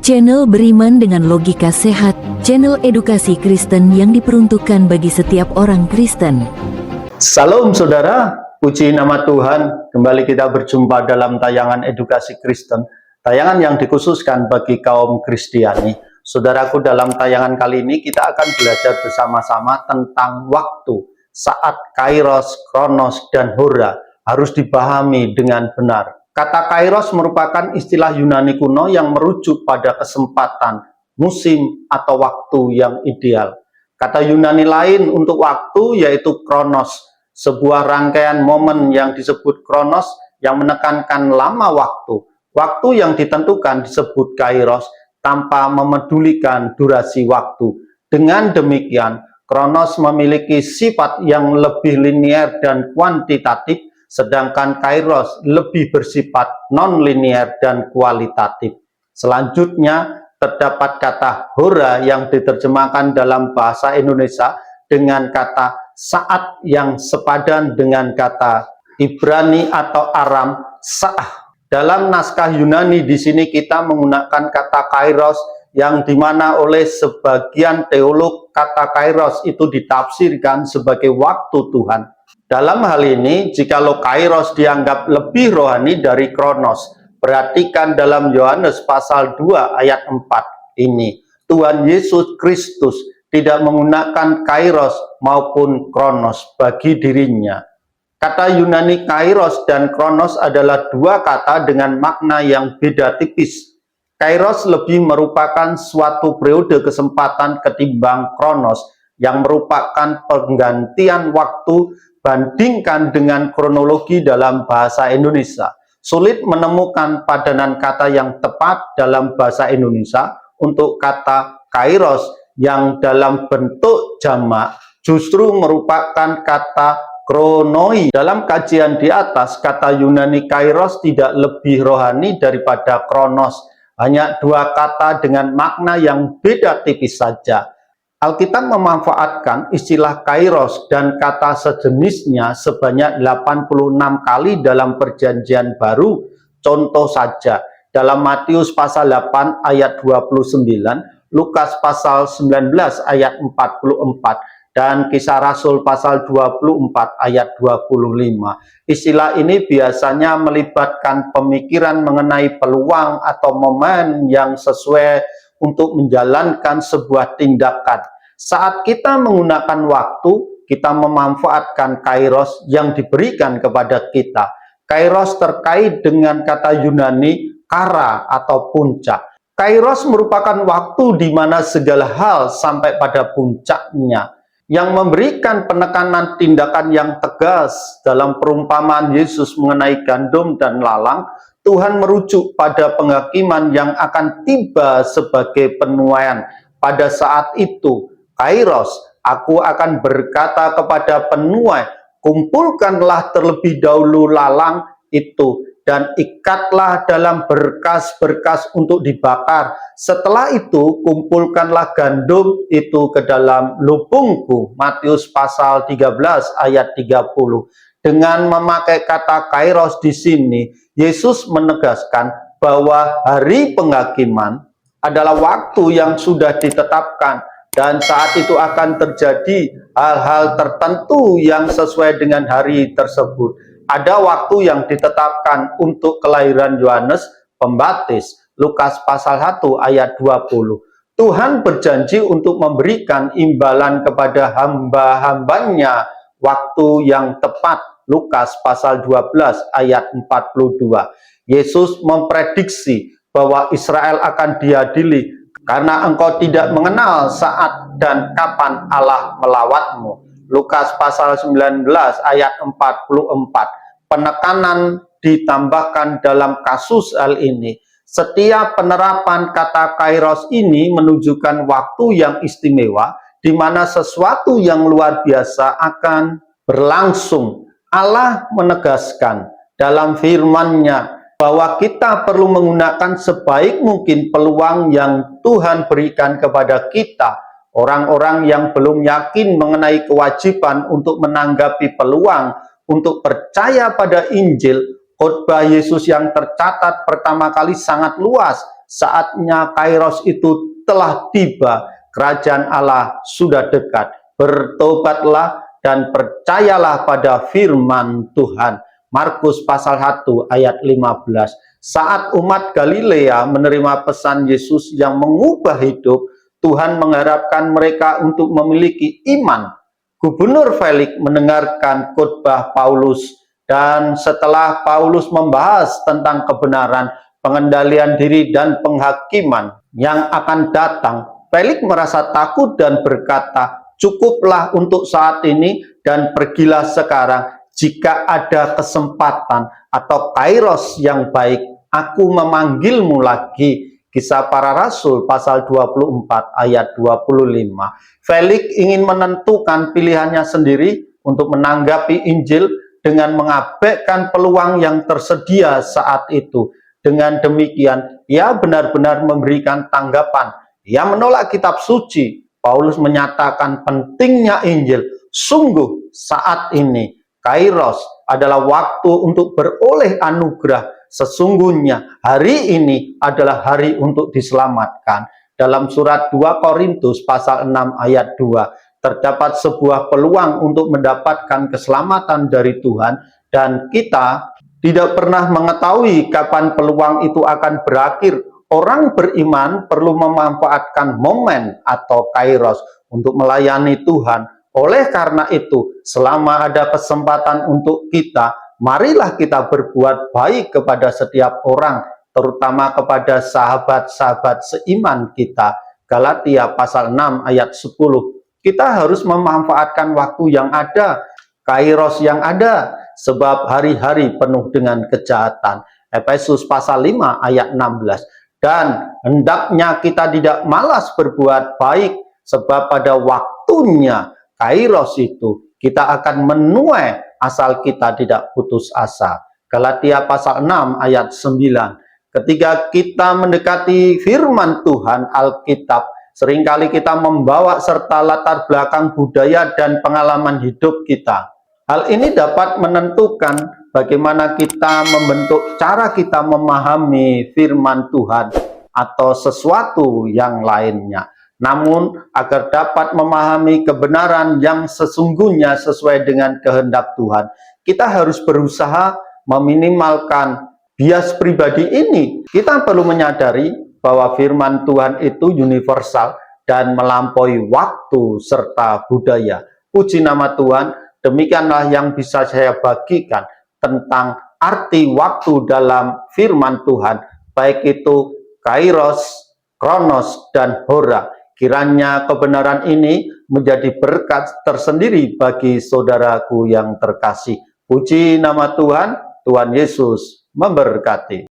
Channel beriman dengan logika sehat, channel edukasi Kristen yang diperuntukkan bagi setiap orang Kristen. Salam saudara, puji nama Tuhan. Kembali kita berjumpa dalam tayangan edukasi Kristen, tayangan yang dikhususkan bagi kaum Kristiani. Saudaraku, dalam tayangan kali ini kita akan belajar bersama-sama tentang waktu, saat, kairos, kronos, dan hora harus dipahami dengan benar. Kata kairos merupakan istilah Yunani kuno yang merujuk pada kesempatan, musim, atau waktu yang ideal. Kata Yunani lain untuk waktu yaitu kronos, sebuah rangkaian momen yang disebut kronos yang menekankan lama waktu. Waktu yang ditentukan disebut kairos tanpa memedulikan durasi waktu. Dengan demikian, kronos memiliki sifat yang lebih linier dan kuantitatif, sedangkan kairos lebih bersifat non-linier dan kualitatif. Selanjutnya, terdapat kata hora yang diterjemahkan dalam bahasa Indonesia dengan kata saat yang sepadan dengan kata Ibrani atau Aram sa'ah. Dalam naskah Yunani di sini kita menggunakan kata kairos yang dimana oleh sebagian teolog kata kairos itu ditafsirkan sebagai waktu Tuhan. Dalam hal ini, jikalau kairos dianggap lebih rohani dari kronos, perhatikan dalam Yohanes pasal 2 ayat 4 ini, Tuhan Yesus Kristus tidak menggunakan kairos maupun kronos bagi dirinya. Kata Yunani kairos dan kronos adalah dua kata dengan makna yang beda tipis. Kairos lebih merupakan suatu periode kesempatan ketimbang kronos yang merupakan penggantian waktu. Bandingkan dengan kronologi dalam bahasa Indonesia. Sulit menemukan padanan kata yang tepat dalam bahasa Indonesia untuk kata kairos yang dalam bentuk jamak justru merupakan kata kronoi. Dalam kajian di atas, kata Yunani kairos tidak lebih rohani daripada kronos. Hanya dua kata dengan makna yang beda tipis saja. Alkitab memanfaatkan istilah kairos dan kata sejenisnya sebanyak 86 kali dalam Perjanjian Baru. Contoh saja, dalam Matius pasal 8 ayat 29, Lukas pasal 19 ayat 44, dan Kisah Rasul pasal 24 ayat 25. Istilah ini biasanya melibatkan pemikiran mengenai peluang atau momen yang sesuai untuk menjalankan sebuah tindakan. Saat kita menggunakan waktu, kita memanfaatkan kairos yang diberikan kepada kita. Kairos terkait dengan kata Yunani kara atau puncak. Kairos merupakan waktu di mana segala hal sampai pada puncaknya, yang memberikan penekanan tindakan yang tegas. Dalam perumpamaan Yesus mengenai gandum dan lalang, Tuhan merujuk pada penghakiman yang akan tiba sebagai penuaian. Pada saat itu, kairos, aku akan berkata kepada penuai, kumpulkanlah terlebih dahulu lalang itu, dan ikatlah dalam berkas-berkas untuk dibakar. Setelah itu, kumpulkanlah gandum itu ke dalam lubungku. Matius pasal 13 ayat 30. Dengan memakai kata kairos di sini, Yesus menegaskan bahwa hari penghakiman adalah waktu yang sudah ditetapkan, dan saat itu akan terjadi hal-hal tertentu yang sesuai dengan hari tersebut. Ada waktu yang ditetapkan untuk kelahiran Yohanes Pembaptis, Lukas pasal 1 ayat 20. Tuhan berjanji untuk memberikan imbalan kepada hamba-hambanya waktu yang tepat, Lukas pasal 12 ayat 42. Yesus memprediksi bahwa Israel akan diadili karena engkau tidak mengenal saat dan kapan Allah melawatmu. Lukas pasal 19 ayat 44. Penekanan ditambahkan dalam kasus hal ini. Setiap penerapan kata kairos ini menunjukkan waktu yang istimewa di mana sesuatu yang luar biasa akan berlangsung. Allah menegaskan dalam firman-Nya bahwa kita perlu menggunakan sebaik mungkin peluang yang Tuhan berikan kepada kita. Orang-orang yang belum yakin mengenai kewajiban untuk menanggapi peluang untuk percaya pada Injil, khotbah Yesus yang tercatat pertama kali sangat luas saatnya Kairos itu telah tiba, kerajaan Allah sudah dekat. Bertobatlah dan percayalah pada firman Tuhan. Markus pasal 1 ayat 15. Saat umat Galilea menerima pesan Yesus yang mengubah hidup, Tuhan mengharapkan mereka untuk memiliki iman. Gubernur Felix mendengarkan khotbah Paulus, dan setelah Paulus membahas tentang kebenaran, pengendalian diri dan penghakiman yang akan datang, Felix merasa takut dan berkata, "Cukuplah untuk saat ini dan pergilah sekarang. Jika ada kesempatan atau kairos yang baik, aku memanggilmu lagi." Kisah Para Rasul pasal 24 ayat 25. Felix ingin menentukan pilihannya sendiri untuk menanggapi Injil dengan mengabaikan peluang yang tersedia saat itu. Dengan demikian, ia benar-benar memberikan tanggapan. Ia menolak kitab suci. Paulus menyatakan pentingnya Injil. Sungguh saat ini, Kairos adalah waktu untuk beroleh anugerah. Sesungguhnya hari ini adalah hari untuk diselamatkan. Dalam surat 2 Korintus pasal 6 ayat 2, terdapat sebuah peluang untuk mendapatkan keselamatan dari Tuhan, dan kita tidak pernah mengetahui kapan peluang itu akan berakhir. Orang beriman perlu memanfaatkan momen atau kairos untuk melayani Tuhan. Oleh karena itu, selama ada kesempatan untuk kita, marilah kita berbuat baik kepada setiap orang, terutama kepada sahabat-sahabat seiman kita. Galatia pasal 6 ayat 10. Kita harus memanfaatkan waktu yang ada, kairos yang ada, sebab hari-hari penuh dengan kejahatan. Efesus pasal 5 ayat 16. Dan hendaknya kita tidak malas berbuat baik, sebab pada waktunya kairos itu kita akan menuai asal kita tidak putus asa. Galatia pasal 6 ayat 9. Ketika kita mendekati firman Tuhan Alkitab, seringkali kita membawa serta latar belakang budaya dan pengalaman hidup kita. Hal ini dapat menentukan bagaimana kita membentuk cara kita memahami firman Tuhan atau sesuatu yang lainnya. Namun, agar dapat memahami kebenaran yang sesungguhnya sesuai dengan kehendak Tuhan, kita harus berusaha meminimalkan bias pribadi ini. Kita perlu menyadari bahwa firman Tuhan itu universal dan melampaui waktu serta budaya. Puji nama Tuhan, demikianlah yang bisa saya bagikan tentang arti waktu dalam firman Tuhan, baik itu kairos, kronos, dan hora. Kiranya kebenaran ini menjadi berkat tersendiri bagi saudaraku yang terkasih. Puji nama Tuhan, Tuhan Yesus memberkati.